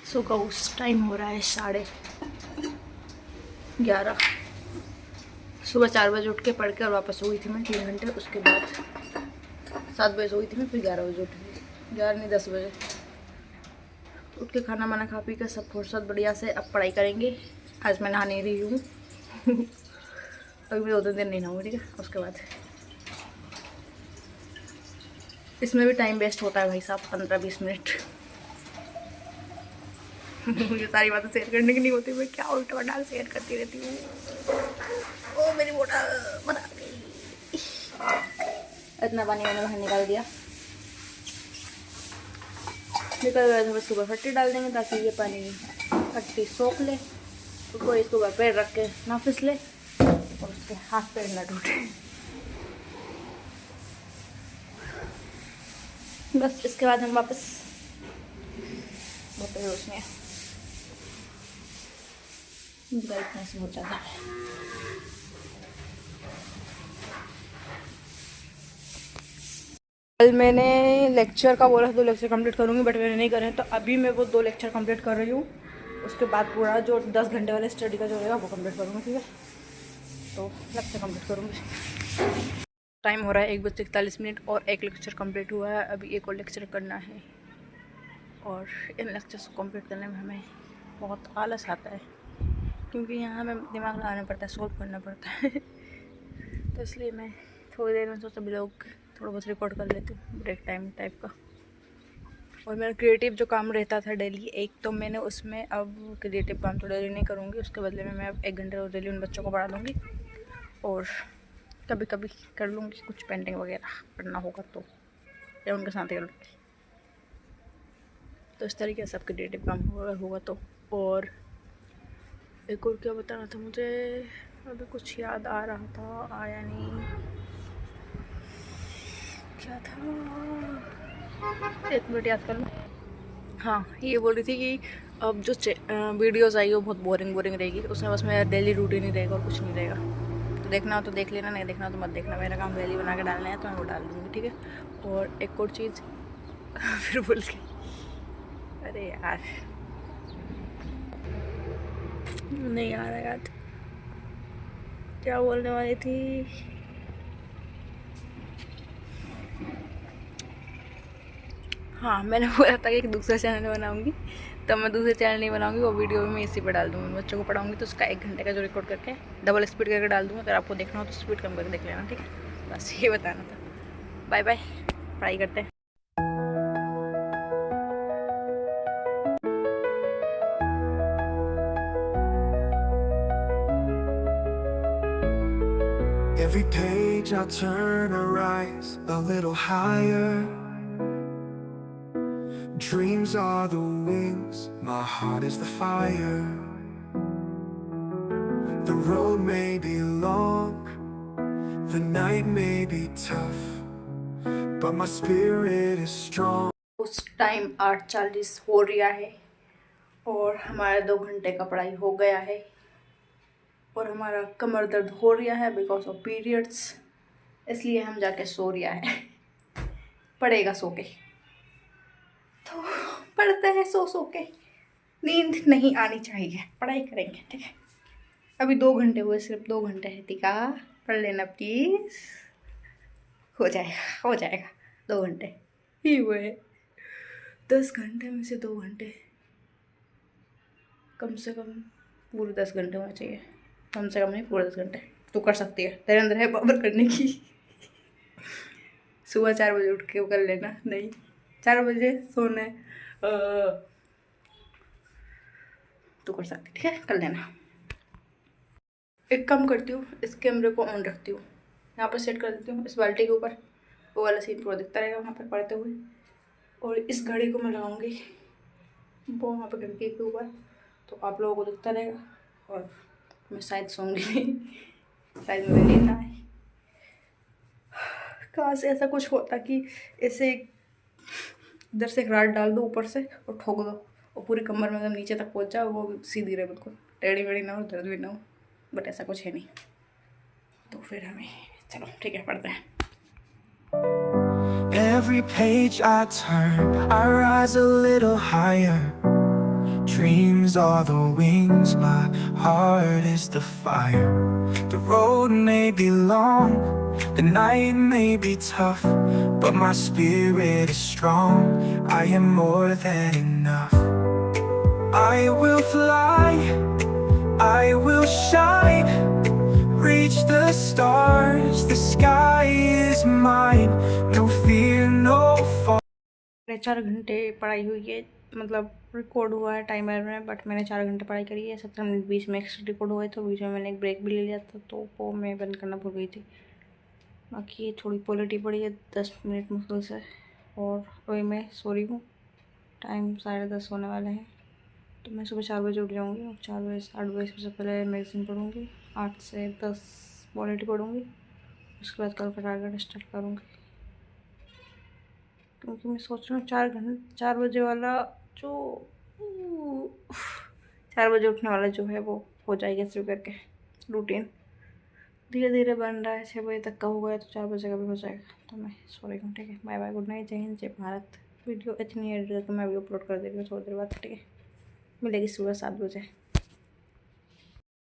So guys time हो रहा है 11:30। सुबह 4 बजे उठ के पढ़ के और वापस हुई थी मैं 3 घंटे। उसके बाद 7 बजे सोई थी मैं, फिर 11 बजे उठी, 11 नहीं 10 बजे उठ के खाना वाना खा पी कर सब फुर्सत बढ़िया से अब पढ़ाई करेंगे। आज मैं नहा नहीं रही हूँ अभी मैं 2-3 दिन नहीं नहाऊँगी, ठीक है। उसके बाद इसमें भी टाइम वेस्ट होता है भाई साहब, 15-20 मिनट मुझे सारी बातें शेयर करने की नहीं होती, मैं क्या उल्टा पटाल शेयर करती रहती हूँ। ओ मेरी बोतल बना गई। इतना पानी मैंने बाहर निकाल दिया, निकल गया था। बस सुबह फट्टी डाल देंगे ताकि ये पानी फट्टी सोख ले, तो कोई इसको पैर रख के ना फिसले और उसके हाथ पैर ना टूटे। बस इसके बाद हम वापस बेहोश में ब्राइटनेस बहुत ज़्यादा है। कल मैंने लेक्चर का बोला था 2 लेक्चर कंप्लीट करूँगी, बट मैंने नहीं करे, तो अभी मैं वो 2 लेक्चर कंप्लीट कर रही हूँ। उसके बाद पूरा जो 10 घंटे वाले स्टडी का जो रहेगा वो कंप्लीट करूँगी, ठीक है। तो लेक्चर कंप्लीट करूँगी। टाइम हो रहा है 1:41 और 1 लेक्चर कंप्लीट हुआ है। अभी एक और लेक्चर करना है और इन लेक्चर्स को कंप्लीट करने में हमें बहुत आलस आता है, क्योंकि यहाँ हमें दिमाग लगाना पड़ता है, सोल्व करना पड़ता है तो इसलिए मैं थोड़ी देर में सोचा लोग थोड़ा बहुत रिकॉर्ड कर लेती हूँ, ब्रेक टाइम टाइप का। और मेरा क्रिएटिव जो काम रहता था डेली, एक तो मैंने उसमें अब क्रिएटिव काम तो डेली नहीं करूँगी, उसके बदले में मैं अब 1 घंटे रोज डेली उन बच्चों को पढ़ा दूँगी और कभी कभी कर लूँगी कुछ पेंटिंग वगैरह करना होगा तो, या उनके साथ कर लूँगी। तो इस तरीके से सब क्रिएटिव काम होगा तो। और एक और क्या बताना था मुझे, अभी कुछ याद आ रहा था, आया नहीं, क्या था, 1 मिनट याद कर लो। हाँ, ये बोल रही थी कि अब जो वीडियोस आई वो बहुत बोरिंग रहेगी, उसमें बस मेरा डेली रूटीन ही रहेगा और कुछ नहीं रहेगा। तो देखना हो तो देख लेना, नहीं देखना हो तो मत देखना। मेरा काम डेली बना के डालना है तो मैं वो डाल दूँगी, ठीक है। और एक और चीज़ फिर भूल गई, अरे यार नहीं आ रहा याद, क्या बोलने वाली थी। हाँ, मैंने बोला था कि एक दूसरा चैनल बनाऊंगी, तो मैं दूसरे चैनल नहीं बनाऊंगी, वो वीडियो भी मैं इसी पे डाल दूँगी। बच्चों को पढ़ाऊंगी तो उसका 1 घंटे का जो रिकॉर्ड करके डबल स्पीड करके डाल दूँगी। अगर आपको देखना हो तो स्पीड कम करके देख लेना, ठीक है। बस ये बताना था। बाय बाय, पढ़ाई करते हैं। Every page I turn, I rise a little higher. Dreams are the wings, my heart is the fire. The road may be long, the night may be tough, but my spirit is strong. उस time 8:40 हो रहा है और हमारा 2 घंटे का पढ़ाई हो गया है और हमारा कमर दर्द हो रहा है बिकॉज ऑफ पीरियड्स, इसलिए हम जाके सो रहा है। पड़ेगा सो के, तो पढ़ते हैं सो के, नींद नहीं आनी चाहिए, पढ़ाई करेंगे, ठीक है। अभी 2 घंटे हुए, सिर्फ 2 घंटे है, टीका पढ़ लेना प्लीज, हो जाएगा 2 घंटे ही हुए। 10 घंटे में से 2 घंटे, कम से कम पूरे 10 घंटे होने चाहिए, कम से कम नहीं पूरे 10 घंटे। तू कर सकती है, तेरे अंदर है पावर करने की। सुबह 4 बजे उठ के वो कर लेना, नहीं 4 बजे सोना है, तू कर सकती, ठीक है, कर लेना। एक काम करती हूँ, इस कैमरे को ऑन रखती हूँ, यहाँ पर सेट कर देती हूँ इस बाल्टी के ऊपर, वो वाला सीन पूरा दिखता रहेगा वहाँ पर पढ़ते हुए। और इस घड़ी को मैं लगाऊंगी वो वहाँ पर खिड़की के ऊपर, तो आप लोगों को दिखता रहेगा और मैं शायद सोऊंगी नहीं, शायद मुझे नींद आए। काश ऐसा कुछ होता कि ऐसे इधर से एक राड डाल दो ऊपर से और ठोक दो और पूरी कमर में नीचे तक पहुँच जाओ, वो सीधी रहे बिल्कुल, टेढ़ी मेढ़ी ना हो, दर्द भी ना हो, बट ऐसा कुछ है नहीं। तो फिर हमें चलो ठीक है, पढ़ते हैं। Every page I turn, I rise a little higher. dreams are the wings, my heart is the fire. The road may be long, the night may be tough, but my spirit is strong. I am more than enough. I will fly, I will shine, reach the stars, the sky is mine. No fear, no fall. 4 घंटे पढ़ाई हुई है, मतलब record हुआ है timer में, but मैंने 4 घंटे पढ़ाई करी है। 17 मिनट बीच में एक्स्ट्रा रिकॉर्ड हुए, तो बीच में मैंने एक ब्रेक भी ले लिया था, तो वो मैं बंद करना भूल गई थी। बाकी थोड़ी पॉलिटी पड़ी है 10 मिनट मुश्किल से, और वही मैं सो रही हूँ। टाइम 10:30 होने वाले हैं, तो मैं सुबह 4 बजे उठ जाऊँगी, और 4 बजे से 8 बजे सबसे पहले मैगज़ीन पढ़ूँगी, 8 से 10 पॉलिटी पढ़ूँगी, उसके बाद कल का टारगेट स्टार्ट करूँगी। क्योंकि मैं सोच रही हूँ 4 बजे वाला जो 4 बजे उठने वाला जो है वो हो जाएगा शुरू करके रूटीन। धीरे धीरे बन रहा है, 6 बजे तक का हो गया तो 4 बजे का भी हो जाएगा। तो मैं सो रही हूँ, ठीक है। बाय बाय, गुड नाइट, जय हिंद, जय भारत। वीडियो इतनी एडिट करके मैं अभी अपलोड कर दे रही हूँ थोड़ी देर बाद, ठीक है। मिलेगी सुबह 7 बजे।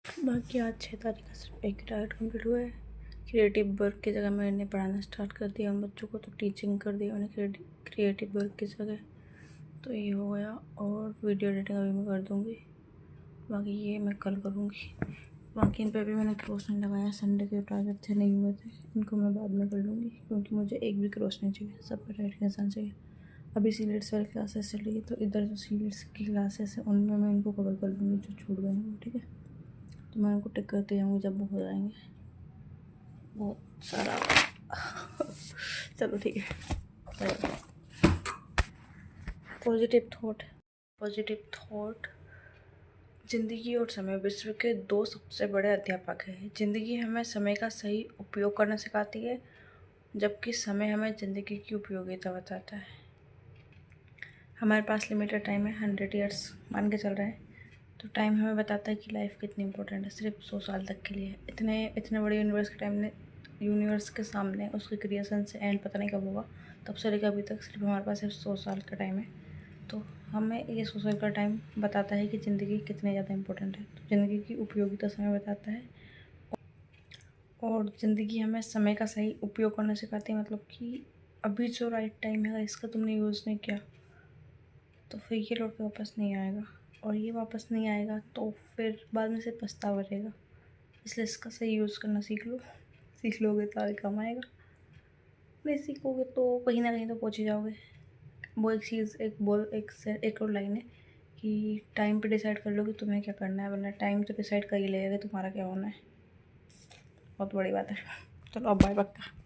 बाकी आज 6 तारीख का सिर्फ एक टारगेट कम्प्लीट हुआ है। क्रिएटिव वर्क की जगह मैंने पढ़ाना स्टार्ट कर दिया उन बच्चों को, तो टीचिंग कर दिया मैंने क्रिएटिव वर्क की जगह, तो ये हो गया। और वीडियो एडिटिंग अभी मैं कर दूँगी, बाकी ये मैं कल करूँगी। बाकी इन पर भी मैंने क्रॉस नहीं लगाया, संडे के टारगेट थे नहीं हुए थे, इनको मैं बाद में कर लूँगी, क्योंकि मुझे एक भी क्रॉस नहीं चाहिए, सब पर राइट इंसान चाहिए। अभी सीलेट्स वाली क्लासेस चल रही है, तो इधर जो सीलेट्स की क्लासेस है उनमें मैं इनको कवर कर लूँगी जो छूट गए हैं, ठीक है। तो मैं उनको टिक करते जाऊँगी जब वो हो जाएंगे बहुत सारा। चलो ठीक है। Positive thought. ज़िंदगी और समय विश्व के 2 सबसे बड़े अध्यापक हैं। ज़िंदगी हमें समय का सही उपयोग करना सिखाती है, जबकि समय हमें ज़िंदगी की उपयोगिता बताता है। हमारे पास लिमिटेड टाइम है, 100 ईयर्स मान के चल रहे हैं, तो टाइम हमें बताता है कि लाइफ कितनी इंपॉर्टेंट है। सिर्फ 100 साल तक के लिए इतने बड़े यूनिवर्स के सामने उसके क्रिएशन से एंड पता नहीं कब होगा, तब से लेकर अभी तक सिर्फ हमारे पास सिर्फ 100 साल का टाइम है। तो हमें ये 100 साल का टाइम बताता है कि ज़िंदगी कितनी ज़्यादा इंपॉर्टेंट है। तो ज़िंदगी की उपयोगिता समय बताता है, और ज़िंदगी हमें समय का सही उपयोग करना सिखाती है। मतलब कि अभी जो राइट टाइम है, इसका तुमने यूज़ नहीं किया तो फिर ये लौट के वापस नहीं आएगा, और ये वापस नहीं आएगा तो फिर बाद में से पछतावा रहेगा। इसलिए इसका सही यूज़ करना सीख लोगे तो आगे काम आएगा, नहीं सीखोगे तो कहीं ना कहीं तो पहुँच ही जाओगे। वो एक चीज़ एक और लाइन है कि टाइम पे डिसाइड कर लो कि तुम्हें क्या करना है, वरना टाइम तो डिसाइड कर ही लेगा कि तुम्हारा क्या होना है। बहुत बड़ी बात है। चलो अब बाय, पक्का।